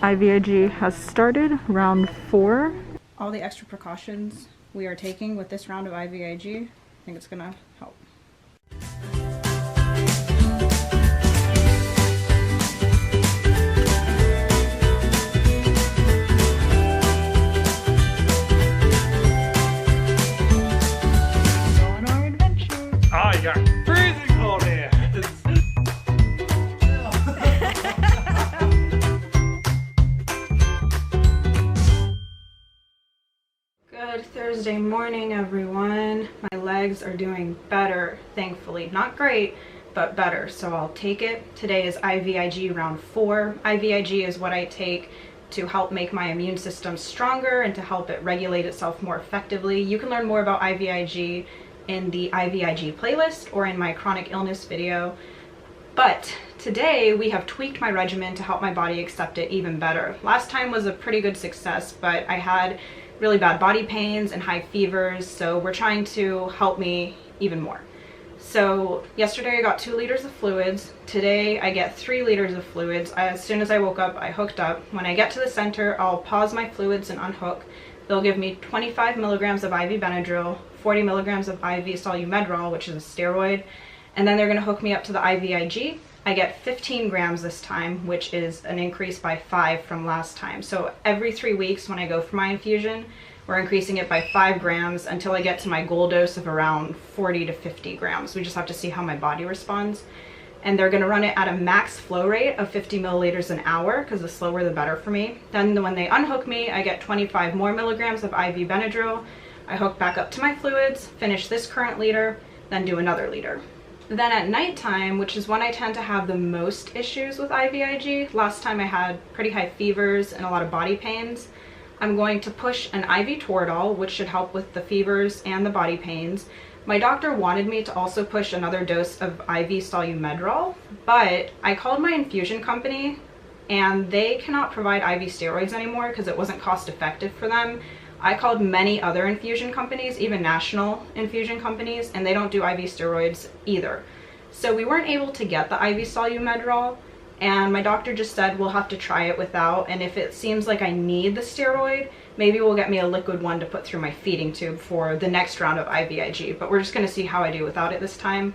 IVIG has started, round 4. All the extra precautions we are taking with this round of IVIG, I think it's gonna help. On our adventure. Oh, you got freezing cold here. Good Thursday morning, everyone. My legs are doing better, thankfully. Not great, but better, so I'll take it. Today is IVIG round 4. IVIG is what I take to help make my immune system stronger and to help it regulate itself more effectively. You can learn more about IVIG in the IVIG playlist or in my chronic illness video. But today we have tweaked my regimen to help my body accept it even better. Last time was a pretty good success, but I had really bad body pains and high fevers, so we're trying to help me even more. So yesterday I got 2 liters of fluids. Today I get 3 liters of fluids. As soon as I woke up, I hooked up. When I get to the center, I'll pause my fluids and unhook. They'll give me 25 milligrams of IV Benadryl, 40 milligrams of IV Solumedrol, which is a steroid, and then they're gonna hook me up to the IVIG. I get 15 grams this time, which is an increase by 5 from last time. So every 3 weeks when I go for my infusion, we're increasing it by 5 grams until I get to my goal dose of around 40 to 50 grams. We just have to see how my body responds. And they're gonna run it at a max flow rate of 50 milliliters an hour, because the slower the better for me. Then when they unhook me, I get 25 more milligrams of IV Benadryl. I hook back up to my fluids, finish this current liter, then do another liter. Then at nighttime, which is when I tend to have the most issues with IVIG, last time I had pretty high fevers and a lot of body pains, I'm going to push an IV Toradol, which should help with the fevers and the body pains. My doctor wanted me to also push another dose of IV Solumedrol, but I called my infusion company and they cannot provide IV steroids anymore because it wasn't cost effective for them. I called many other infusion companies, even national infusion companies, and they don't do IV steroids either. So we weren't able to get the IV Solumedrol, and my doctor just said we'll have to try it without, and if it seems like I need the steroid, maybe we'll get me a liquid one to put through my feeding tube for the next round of IVIG, but we're just gonna see how I do without it this time.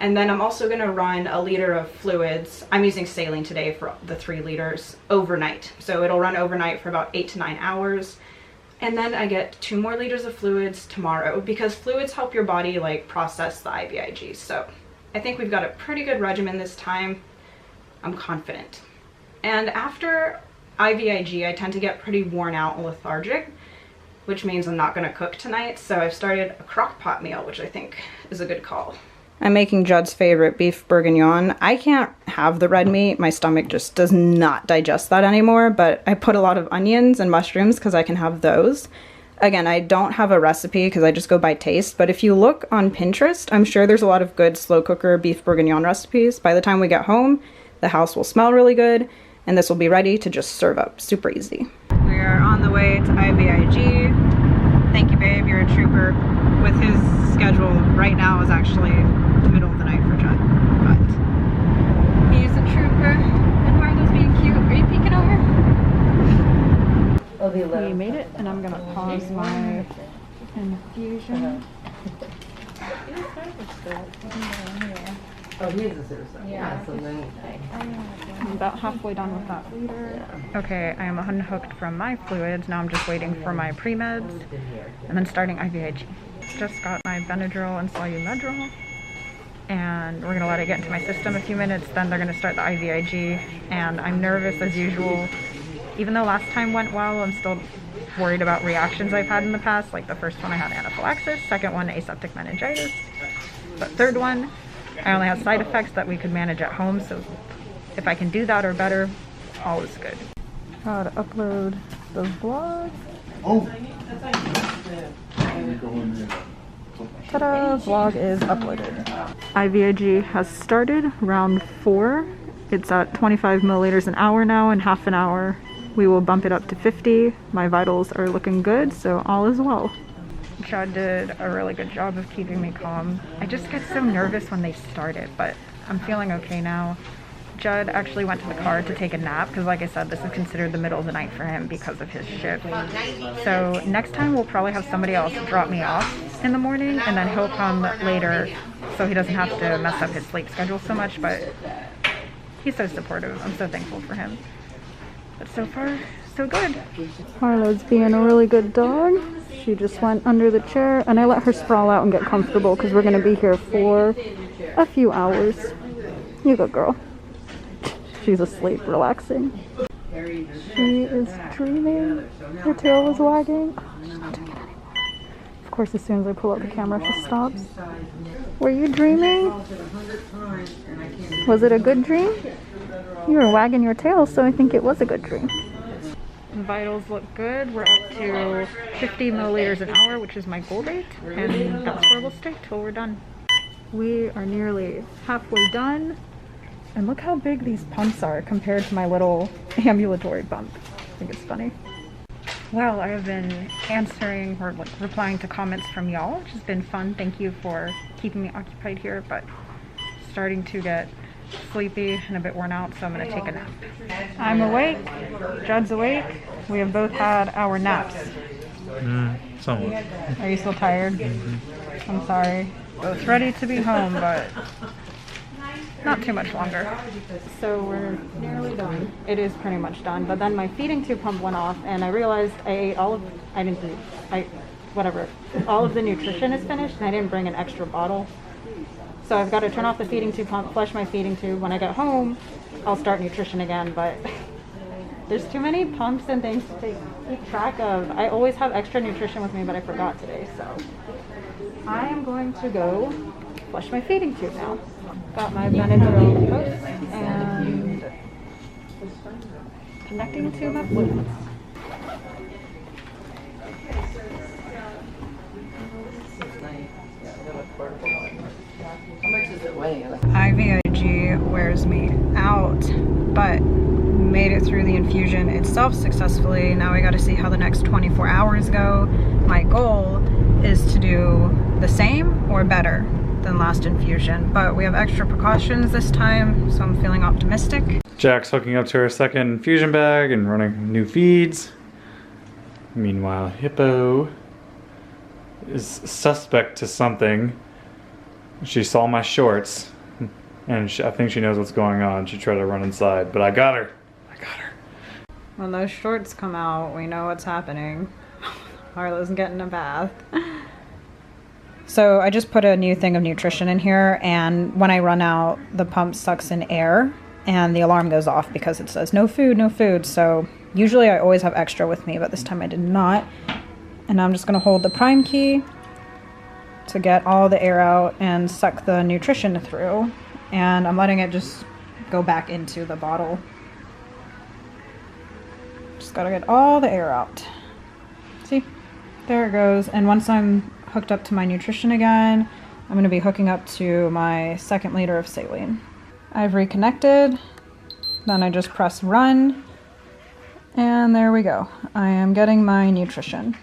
And then I'm also gonna run a liter of fluids. I'm using saline today for the 3 liters overnight. So it'll run overnight for about 8 to 9 hours. And then I get 2 more liters of fluids tomorrow, because fluids help your body like process the IVIG. So I think we've got a pretty good regimen this time. I'm confident. And after IVIG, I tend to get pretty worn out and lethargic, which means I'm not gonna cook tonight. So I've started a crock pot meal, which I think is a good call. I'm making Judd's favorite beef bourguignon. I can't have the red meat. My stomach just does not digest that anymore, but I put a lot of onions and mushrooms because I can have those. Again, I don't have a recipe because I just go by taste, but if you look on Pinterest, I'm sure there's a lot of good slow cooker beef bourguignon recipes. By the time we get home, the house will smell really good, and this will be ready to just serve up. Super easy. We are on the way to IVIG. Thank you, babe. You're a trooper. With his schedule right now is actually the middle of the night for Judd, but he's a trooper. And Margo's being cute. Are you peeking over? We made it, and I'm gonna pause my infusion. Oh, he is a citizen. Yeah, so then I'm about halfway done with that liter. Okay, I am unhooked from my fluids. Now I'm just waiting for my pre-meds and then starting IVIG. Just got my Benadryl and Solumedrol, and we're gonna let it get into my system a few minutes, then they're gonna start the IVIG, and I'm nervous as usual. Even though last time went well, I'm still worried about reactions I've had in the past. Like the first one I had anaphylaxis, second one aseptic meningitis, but third one I only had side effects that we could manage at home, so if I can do that or better, all is good. How to upload the vlog. Oh! Ta-da! Vlog is uploaded. IVIG has started, round 4. It's at 25 milliliters an hour now. In half an hour we will bump it up to 50. My vitals are looking good, so all is well. Chad did a really good job of keeping me calm. I just get so nervous when they start it, but I'm feeling okay now. Judd actually went to the car to take a nap because, like I said, this is considered the middle of the night for him because of his shift. So next time we'll probably have somebody else drop me off in the morning, and then he'll come later so he doesn't have to mess up his sleep schedule so much. But he's so supportive. I'm so thankful for him. But so far, so good. Harlow's being a really good dog. She just went under the chair, and I let her sprawl out and get comfortable because we're going to be here for a few hours. You go, girl. She's asleep, relaxing. She is dreaming. Her tail was wagging. Oh, she's not doing it anymore. Of course, as soon as I pull out the camera, she stops. Were you dreaming? Was it a good dream? You were wagging your tail, so I think it was a good dream. Vitals look good. We're up to 50 milliliters an hour, which is my goal rate, and that's where we'll stay till we're done. We are nearly halfway done, and look how big these pumps are compared to my little ambulatory pump. I think it's funny. Well, I have been answering or replying to comments from y'all, which has been fun. Thank you for keeping me occupied here, but starting to get sleepy and a bit worn out, so I'm gonna take a nap. I'm awake, Judd's awake. We have both had our naps. Somewhat. Are you still tired? I'm sorry. Both ready to be home, but not too much longer. So we're nearly done. It is pretty much done, but then my feeding tube pump went off, and I realized I ate all of the nutrition is finished, and I didn't bring an extra bottle. So I've got to turn off the feeding tube pump, flush my feeding tube. When I get home, I'll start nutrition again, but there's too many pumps and things to keep track of. I always have extra nutrition with me, but I forgot today, so I am going to go flush my feeding tube now. Got my Benadryl post and connecting to my fluids. How much does it weigh? IVIG wears me out, but made it through the infusion itself successfully. Now we got to see how the next 24 hours go. My goal is to do the same or better than last infusion, but we have extra precautions this time, so I'm feeling optimistic. Jack's hooking up to her second infusion bag and running new feeds. Meanwhile, Hippo is suspect to something. She saw my shorts, and I think she knows what's going on. She tried to run inside, but I got her. I got her. When those shorts come out, we know what's happening. Harlow's getting a bath. So I just put a new thing of nutrition in here, and when I run out, the pump sucks in air, and the alarm goes off because it says no food, no food. So usually I always have extra with me, but this time I did not. And I'm just gonna hold the prime key to get all the air out and suck the nutrition through, and I'm letting it just go back into the bottle. Just gotta get all the air out. See, there it goes. And once I'm hooked up to my nutrition again, I'm gonna be hooking up to my 2nd liter of saline. I've reconnected, then I just press run, and there we go. I am getting my nutrition.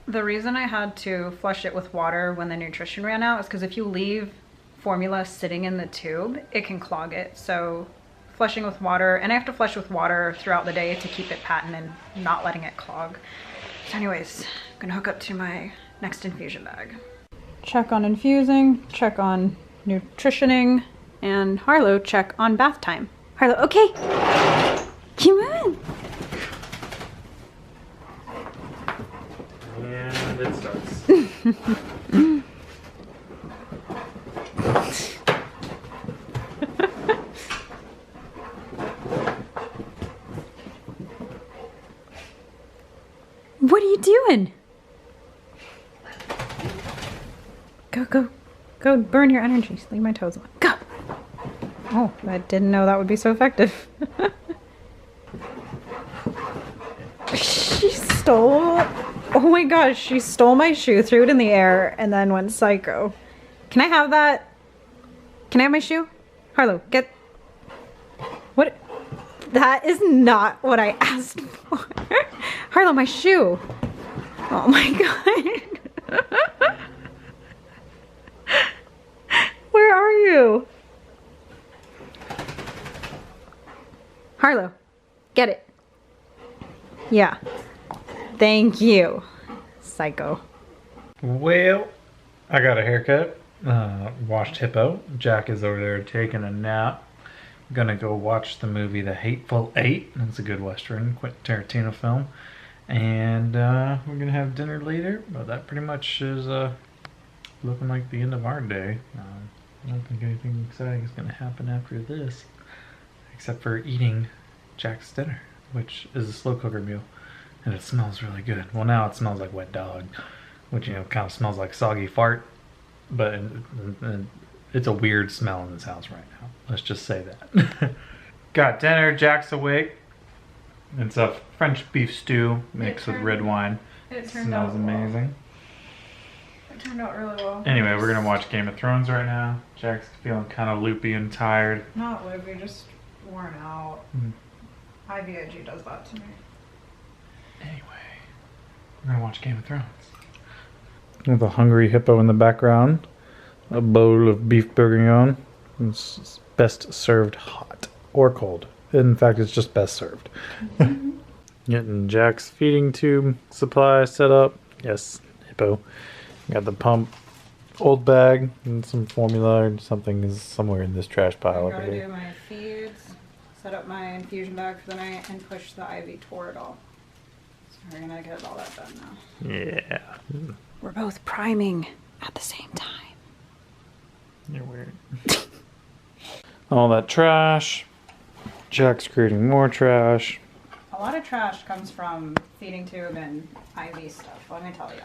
The reason I had to flush it with water when the nutrition ran out is because if you leave formula sitting in the tube, it can clog it. So flushing with water, and I have to flush with water throughout the day to keep it patent and not letting it clog. So anyways, I'm gonna hook up to my next infusion bag. Check on infusing, check on nutritioning, and Harlow check on bath time. Harlow, okay, come on. And it starts. What are you doing? Go burn your energy. Leave my toes on. Go! Oh, I didn't know that would be so effective. She stole... Oh my gosh, she stole my shoe, threw it in the air, and then went psycho. Can I have that? Can I have my shoe? Harlow, get... What? That is not what I asked for. Harlow, my shoe. Oh my god. Where are you? Harlow, get it. Yeah. Thank you. Psycho. Well, I got a haircut. Washed Hippo. Jack is over there taking a nap. I'm gonna go watch the movie The Hateful Eight. It's a good Western Quentin Tarantino film. And we're gonna have dinner later. But that pretty much is looking like the end of our day. I don't think anything exciting is gonna happen after this. Except for eating Jack's dinner, which is a slow cooker meal. And it smells really good. Well, now it smells like wet dog, which, you know, kind of smells like soggy fart. But it's a weird smell in this house right now. Let's just say that. Got dinner. Jack's awake. It's a French beef stew mixed with red wine. It Smells amazing. It turned out really well. Anyway, we're gonna watch Game of Thrones right now. Jack's feeling kind of loopy and tired. Not loopy, just worn out. IVIG does that to me. Anyway, we're gonna watch Game of Thrones. With a hungry hippo in the background, a bowl of beef bourguignon. It's best served hot or cold. In fact, it's just best served. Getting Jack's feeding tube supply set up. Yes, hippo. Got the pump, old bag, and some formula or something is somewhere in this trash pile I over gotta here. do my feeds, set up my infusion bag for the night, and push the IV Toradol. So we're gonna get all that done now. Yeah. We're both priming at the same time. You're weird. All that trash. Jack's creating more trash. A lot of trash comes from feeding tube and IV stuff, let me tell you.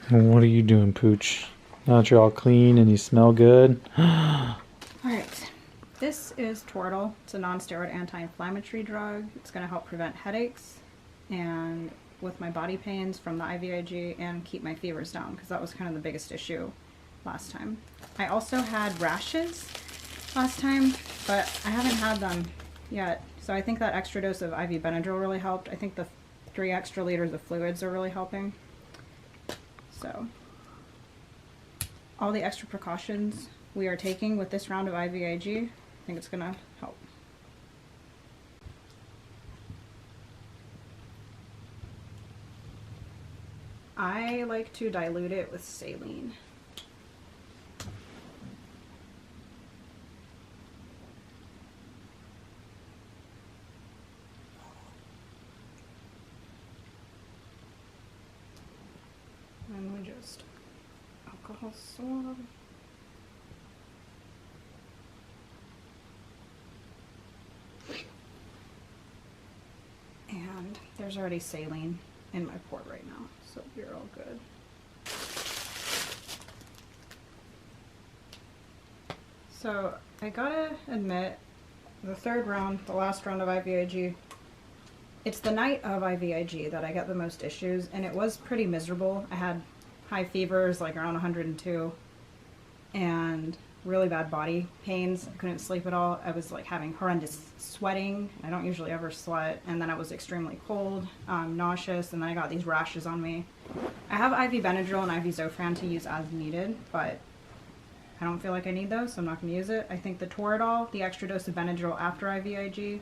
What are you doing, Pooch? Now that you're all clean and you smell good. Alright, this is Toradol. It's a non-steroid anti-inflammatory drug. It's going to help prevent headaches and with my body pains from the IVIG and keep my fevers down because that was kind of the biggest issue last time. I also had rashes last time, but I haven't had them yet. So I think that extra dose of IV Benadryl really helped. I think the 3 extra liters of fluids are really helping. So all the extra precautions we are taking with this round of IVIG, I think it's gonna help. I like to dilute it with saline. And we just alcohol swab. And there's already saline in my port right now, so you're all good. So I gotta admit, the third round, the last round of IVIG, it's the night of IVIG that I get the most issues, and it was pretty miserable. I had high fevers, like around 102, and really bad body pains. I couldn't sleep at all. I was like having horrendous sweating. I don't usually ever sweat, and then I was extremely cold, nauseous, and then I got these rashes on me. I have IV Benadryl and IV Zofran to use as needed, but I don't feel like I need those, so I'm not going to use it. I think the Toradol, the extra dose of Benadryl after IVIG,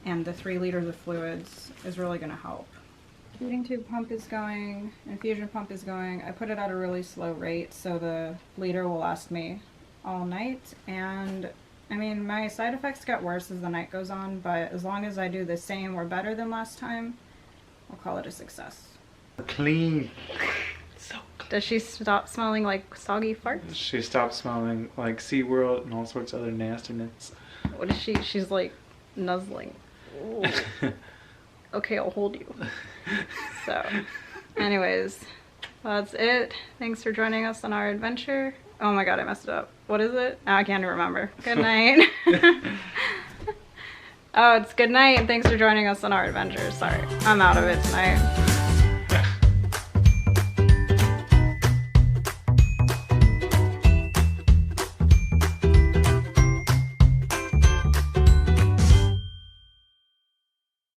and the 3 liters of fluids is really going to help. Feeding tube pump is going, infusion pump is going. I put it at a really slow rate so the liter will last me all night, and I mean my side effects get worse as the night goes on, but as long as I do the same or better than last time, I'll call it a success. Clean. So clean. Does she stop smelling like soggy farts? She stopped smelling like SeaWorld and all sorts of other nastiness. What is she? She's like nuzzling. Okay, I'll hold you. So, anyways, that's it. Thanks for joining us on our adventure. Oh my god, I messed it up. What is it? I can't remember. Good night. Oh, it's good night, and thanks for joining us on our adventure. Sorry, I'm out of it tonight.